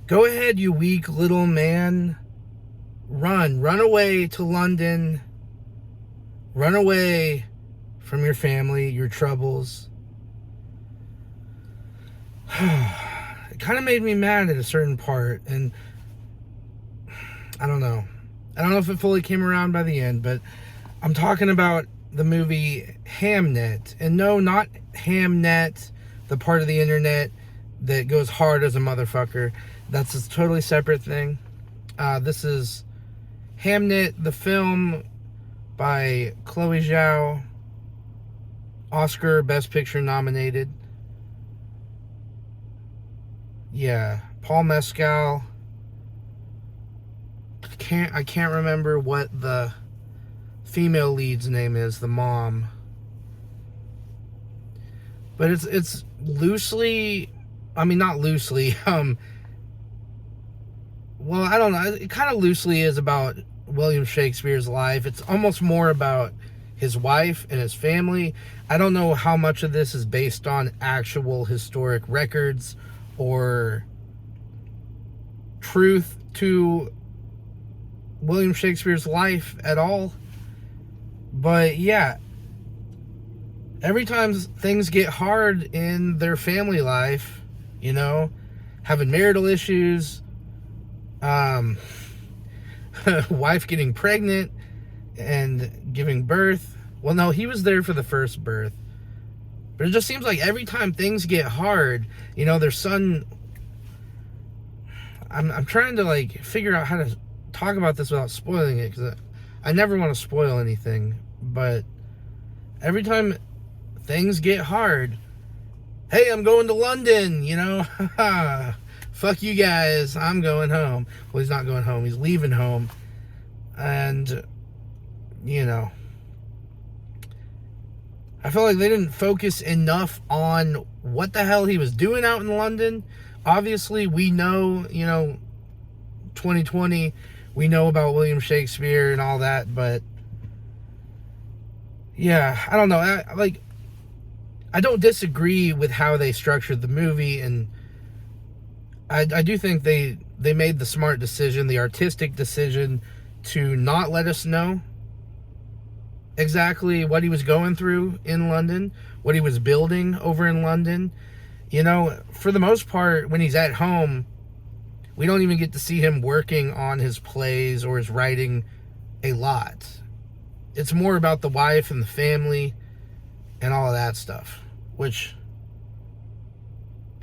Go ahead, you weak little man. Run away to London. Run away from your family, your troubles. It kind of made me mad at a certain part, and I don't know. I don't know if it fully came around by the end, but I'm talking about the movie Hamnet. And no, not Hamnet, the part of the internet that goes hard as a motherfucker. That's a totally separate thing. This is Hamnet, the film by Chloe Zhao, Oscar Best Picture nominated. Yeah, Paul Mescal. I can't remember what the female lead's name is, the mom. But it's loosely, I mean, not loosely, well, I don't know, it kind of loosely is about William Shakespeare's life. It's almost more about his wife and his family. I don't know how much of this is based on actual historic records or truth to William Shakespeare's life at all. But yeah, every time things get hard in their family life, you know, having marital issues, wife getting pregnant and giving birth. Well, no, he was there for the first birth. But it just seems like every time things get hard, you know, their son... I'm trying to, like, figure out how to talk about this without spoiling it, because I never want to spoil anything. But every time things get hard, hey, I'm going to London, you know? Fuck you guys, I'm going home. Well, he's not going home, he's leaving home. And, you know, I feel like they didn't focus enough on what the hell he was doing out in London. Obviously, we know, you know, 2020, we know about William Shakespeare and all that, but yeah, I don't know. I don't disagree with how they structured the movie, and I do think they made the smart decision, the artistic decision, to not let us know exactly what he was going through in London, what he was building over in London. You know, for the most part, when he's at home, we don't even get to see him working on his plays or his writing a lot. It's more about the wife and the family and all of that stuff, which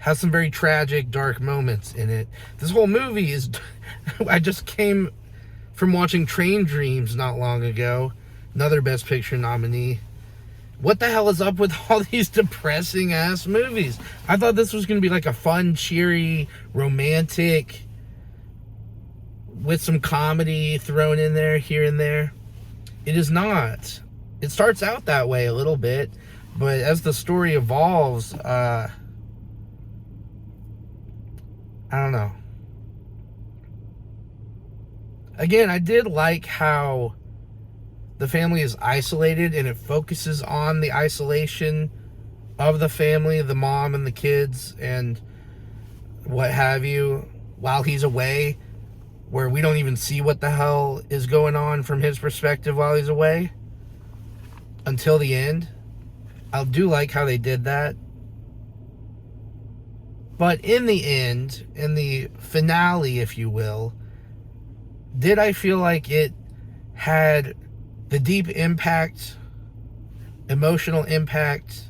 has some very tragic, dark moments in it. This whole movie is... I just came from watching Train Dreams not long ago, another Best Picture nominee. What the hell is up with all these depressing ass movies? I thought this was going to be like a fun, cheery, romantic, with some comedy thrown in there, here and there. It is not. It starts out that way a little bit, but as the story evolves, I don't know. Again, I did like how the family is isolated, and it focuses on the isolation of the family, the mom and the kids and what have you, while he's away, where we don't even see what the hell is going on from his perspective while he's away until the end. I do like how they did that. But in the end, in the finale, if you will, did I feel like it had the deep impact, emotional impact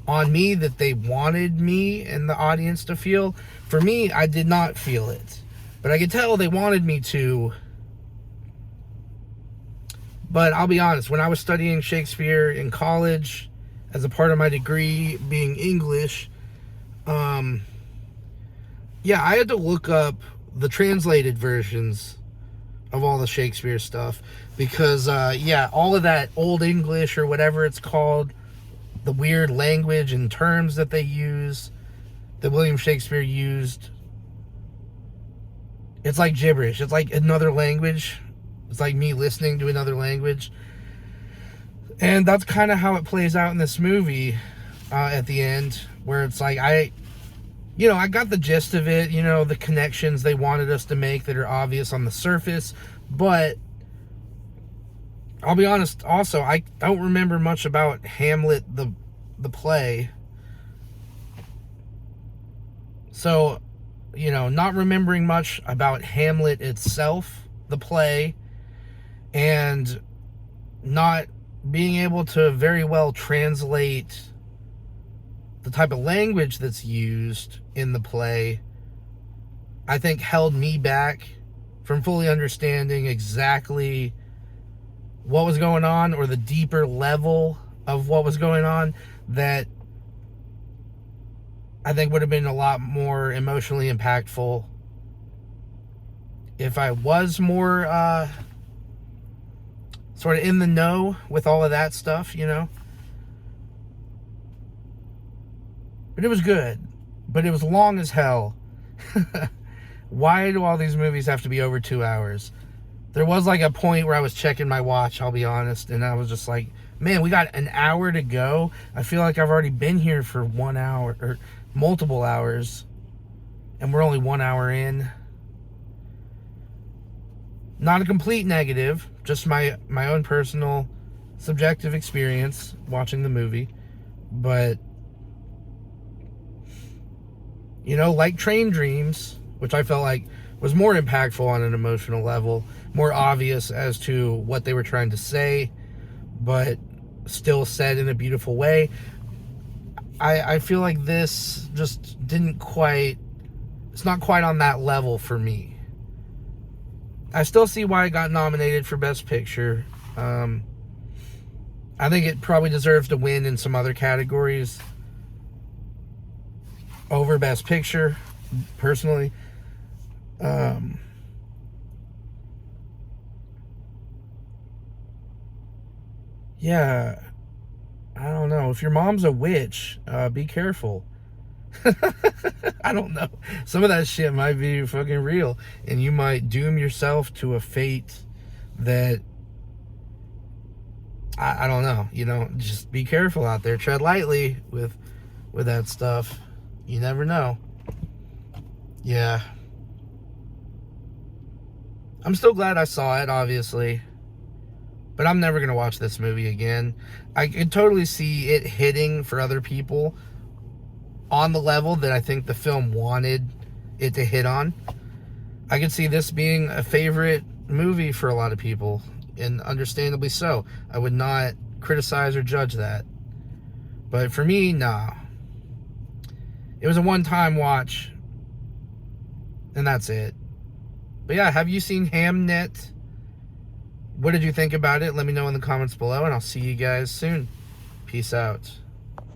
on me that they wanted me and the audience to feel? For me, I did not feel it. But I could tell they wanted me to. But I'll be honest, when I was studying Shakespeare in college, as a part of my degree being English, yeah, I had to look up the translated versions of all the Shakespeare stuff, because yeah, all of that old English or whatever it's called, the weird language and terms that they use, that William Shakespeare used, it's like gibberish. It's like another language. It's like me listening to another language. And that's kind of how it plays out in this movie at the end, where it's like, I got the gist of it, the connections they wanted us to make that are obvious on the surface, but I'll be honest, also, I don't remember much about Hamlet, the play. So, not remembering much about Hamlet itself, the play, and not being able to very well translate the type of language that's used in the play, I think held me back from fully understanding exactly what was going on, or the deeper level of what was going on, that I think would have been a lot more emotionally impactful if I was more sort of in the know with all of that stuff, But it was good. But it was long as hell. Why do all these movies have to be over 2 hours? There was like a point where I was checking my watch, I'll be honest, and I was just like, man, we got an hour to go. I feel like I've already been here for 1 hour, or multiple hours, and we're only 1 hour in. Not a complete negative, just my own personal subjective experience watching the movie. But like Train Dreams, which I felt like was more impactful on an emotional level, more obvious as to what they were trying to say, but still said in a beautiful way. I feel like this just it's not quite on that level for me. I still see why it got nominated for Best Picture. I think it probably deserves to win in some other categories over Best Picture, personally. Yeah, I don't know. If your mom's a witch, be careful. I don't know. Some of that shit might be fucking real, and you might doom yourself to a fate that I don't know. Just be careful out there. Tread lightly with that stuff. You never know. Yeah. I'm still glad I saw it, obviously. But I'm never going to watch this movie again. I could totally see it hitting for other people on the level that I think the film wanted it to hit on. I could see this being a favorite movie for a lot of people, and understandably so. I would not criticize or judge that. But for me, nah. It was a one-time watch, and that's it. But yeah, have you seen Hamnet? What did you think about it? Let me know in the comments below, and I'll see you guys soon. Peace out.